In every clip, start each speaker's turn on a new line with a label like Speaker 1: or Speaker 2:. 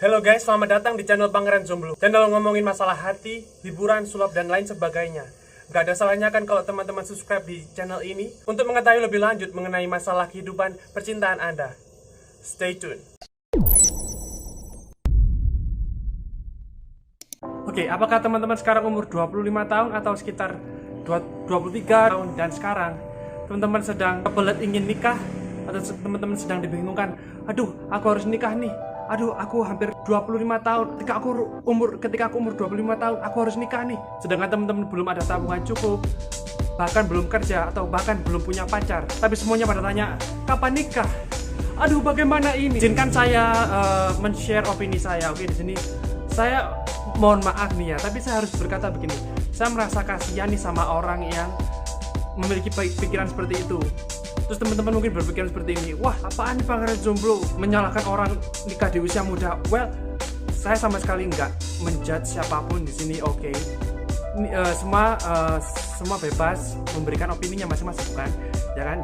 Speaker 1: Halo guys, selamat datang di channel Pangeran Jomblo. Channel ngomongin masalah hati, hiburan, sulap, dan lain sebagainya. Gak ada salahnya kan kalau teman-teman subscribe di channel ini untuk mengetahui lebih lanjut mengenai masalah kehidupan percintaan Anda. Stay tune. Oke, apakah teman-teman sekarang umur 25 tahun atau sekitar 23 tahun dan sekarang teman-teman sedang kebelet ingin nikah atau teman-teman sedang dibingungkan, aduh aku harus nikah nih, aduh aku hampir 25 tahun, ketika aku umur 25 tahun aku harus nikah nih, sedangkan teman-teman belum ada tabungan cukup, bahkan belum kerja atau bahkan belum punya pacar, tapi semuanya pada tanya kapan nikah. Aduh, bagaimana ini? Izinkan saya men-share opini saya. Oke, di sini saya mohon maaf nih ya, tapi saya harus berkata begini. Saya merasa kasihan nih sama orang yang memiliki pikiran seperti itu. Terus teman-teman mungkin berpikiran seperti ini, wah apaan nih Pangeran Jomblo menyalahkan orang nikah di usia muda? Well, saya sama sekali nggak menjudge siapapun di sini, oke? Semua bebas memberikan opininya masing-masing, bukan? Ya kan?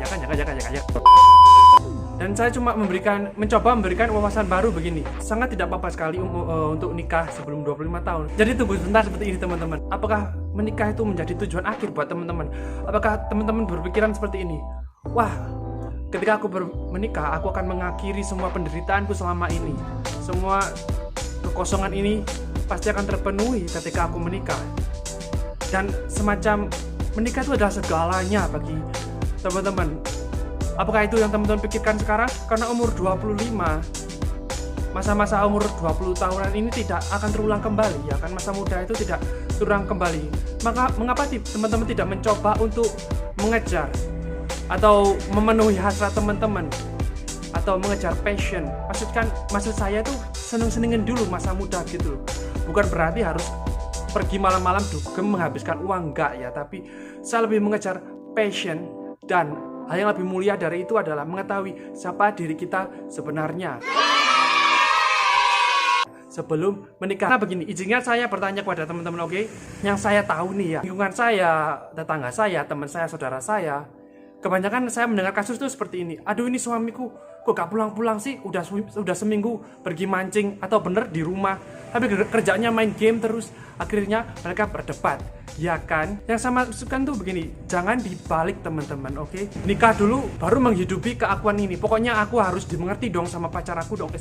Speaker 1: Dan saya cuma mencoba memberikan wawasan baru begini. Sangat tidak apa-apa sekali untuk nikah sebelum 25 tahun. Jadi tunggu sebentar seperti ini teman-teman. Apakah menikah itu menjadi tujuan akhir buat teman-teman? Apakah teman-teman berpikiran seperti ini? Wah, ketika aku menikah, aku akan mengakhiri semua penderitaanku selama ini. Semua kekosongan ini pasti akan terpenuhi ketika aku menikah. Dan semacam menikah itu adalah segalanya bagi teman-teman. Apakah itu yang teman-teman pikirkan sekarang? Karena umur 25, masa-masa umur 20 tahunan ini tidak akan terulang kembali, ya kan? Masa muda itu tidak terulang kembali. Maka mengapa teman-teman tidak mencoba untuk mengejar atau memenuhi hasrat teman-teman atau mengejar passion? Maksud saya tuh seneng-senengin dulu masa muda gitu. Bukan berarti harus pergi malam-malam dugem menghabiskan uang, enggak ya, tapi saya lebih mengejar passion, dan hal yang lebih mulia dari itu adalah mengetahui siapa diri kita sebenarnya sebelum menikah. Nah begini, izinnya saya bertanya kepada teman-teman, oke? Yang saya tahu nih ya, lingkungan saya, tetangga saya, teman saya, saudara saya, kebanyakan saya mendengar kasus tuh seperti ini. Aduh, ini suamiku kok gak pulang-pulang sih, udah seminggu pergi mancing atau bener di rumah, tapi kerjanya main game terus. Akhirnya mereka berdebat, ya kan? Yang saya maksudkan tuh begini, jangan dibalik teman-teman, oke? Nikah dulu baru menghidupi keakuan ini. Pokoknya aku harus dimengerti dong sama pacar aku dong.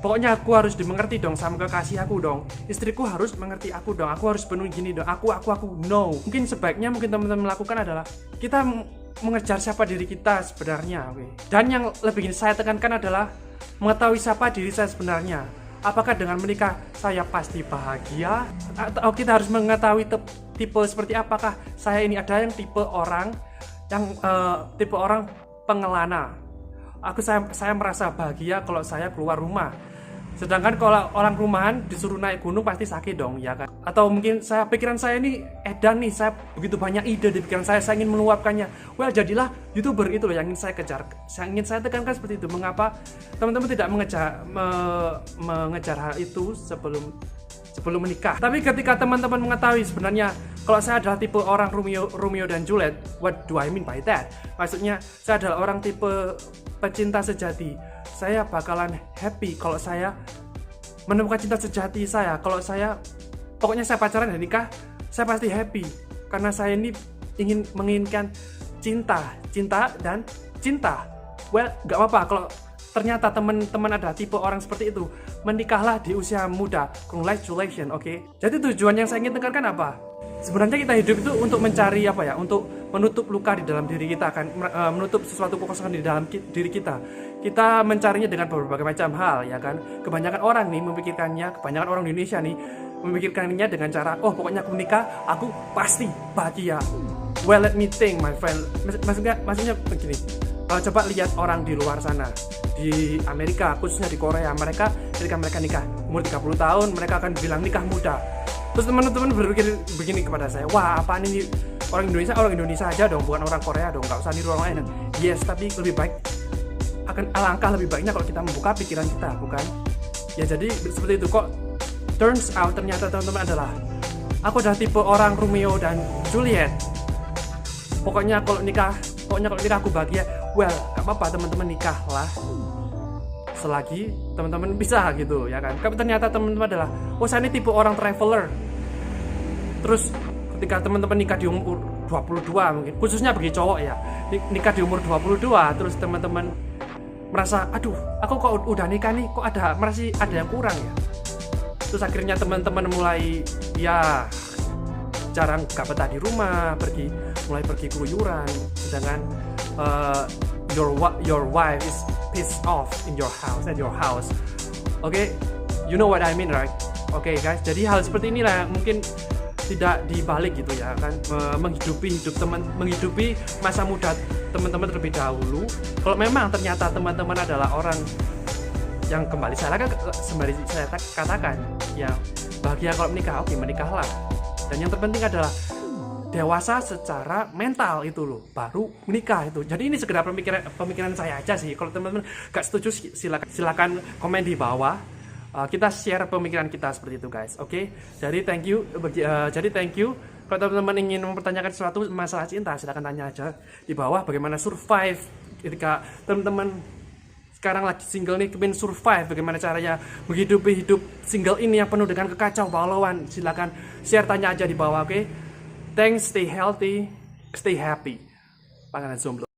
Speaker 1: Pokoknya aku harus dimengerti dong sama kekasih aku dong. Istriku harus mengerti aku dong. Aku harus penuhi gini dong. Aku. No. Mungkin sebaiknya teman-teman melakukan adalah kita mengejar siapa diri kita sebenarnya, oke? Dan yang lebih saya tekankan adalah mengetahui siapa diri saya sebenarnya. Apakah dengan menikah saya pasti bahagia? Atau kita harus mengetahui tipe seperti apakah saya ini? Ada yang tipe orang pengelana. Saya merasa bahagia kalau saya keluar rumah. Sedangkan kalau orang rumahan disuruh naik gunung pasti sakit dong, ya kan? Atau mungkin pikiran saya ini edan nih, saya begitu banyak ide di pikiran saya ingin meluapkannya. Well, jadilah YouTuber, itu loh yang ingin saya kejar. Ingin saya tekankan seperti itu. Mengapa teman-teman tidak mengejar hal itu sebelum menikah? Tapi ketika teman-teman mengetahui sebenarnya kalau saya adalah tipe orang Romeo dan Juliet, what do I mean by that? Maksudnya saya adalah orang tipe pecinta sejati. Saya bakalan happy kalau saya menemukan cinta sejati saya. Pokoknya saya pacaran dan nikah, saya pasti happy. Karena saya ini menginginkan cinta dan cinta. Well, gak apa-apa kalau ternyata teman-teman ada tipe orang seperti itu. Menikahlah di usia muda. Congratulations, oke? Jadi tujuan yang saya ingin tekankan apa? Sebenarnya kita hidup itu untuk mencari untuk menutup luka di dalam diri kita, kan, menutup sesuatu kekosongan di dalam diri kita. Kita mencarinya dengan berbagai macam hal, ya kan. Kebanyakan orang orang di Indonesia nih memikirkannya dengan cara, oh pokoknya aku menikah, aku pasti bahagia. Well, let me think, my friend. Maksudnya begini. Kalau coba lihat orang di luar sana, di Amerika, khususnya di Korea, ketika mereka nikah umur 30 tahun, mereka akan bilang nikah muda. Terus teman-teman berpikir begini kepada saya, wah apaan ini, orang Indonesia aja dong, bukan orang Korea dong, nggak usah niru orang lain. Yes, tapi lebih baik, alangkah lebih baiknya kalau kita membuka pikiran kita, bukan? Ya jadi seperti itu kok. Turns out ternyata teman-teman adalah aku adalah tipe orang Romeo dan Juliet. Pokoknya kalau nikah aku bahagia. Well, gak apa-apa teman-teman, nikahlah. selagi teman-teman bisa gitu ya kan. Tapi ternyata teman-teman adalah, oh saya ini tipe orang traveler. Terus ketika teman-teman nikah di umur 22 mungkin, khususnya bagi cowok ya, nikah di umur 22, terus teman-teman merasa, aduh aku kok udah nikah nih, kok masih ada yang kurang ya. Terus akhirnya teman-teman mulai ya jarang gak betah di rumah, mulai pergi keluyuran, sedangkan your wife is pissed off at your house. Okay, you know what I mean, right? Okay guys, jadi hal seperti inilah yang mungkin tidak dibalik gitu ya kan, menghidupi masa muda teman-teman terlebih dahulu. Kalau memang ternyata teman-teman adalah orang yang kembali saya katakan ya bahagia kalau menikah, oke menikahlah. Dan yang terpenting adalah dewasa secara mental itu loh, baru menikah itu. Jadi ini sekedar pemikiran saya aja sih. Kalau teman-teman gak setuju silakan komen di bawah. Kita share pemikiran kita seperti itu guys. Oke. Jadi thank you. Kalau teman-teman ingin mempertanyakan sesuatu masalah cinta, silakan tanya aja di bawah. Bagaimana survive ketika teman-teman sekarang lagi single nih, ingin survive, bagaimana caranya menghidupi hidup single ini yang penuh dengan kekacau balauan. Silakan share, tanya aja di bawah. Oke. Thanks, stay healthy, stay happy. Pangalan Zomblo.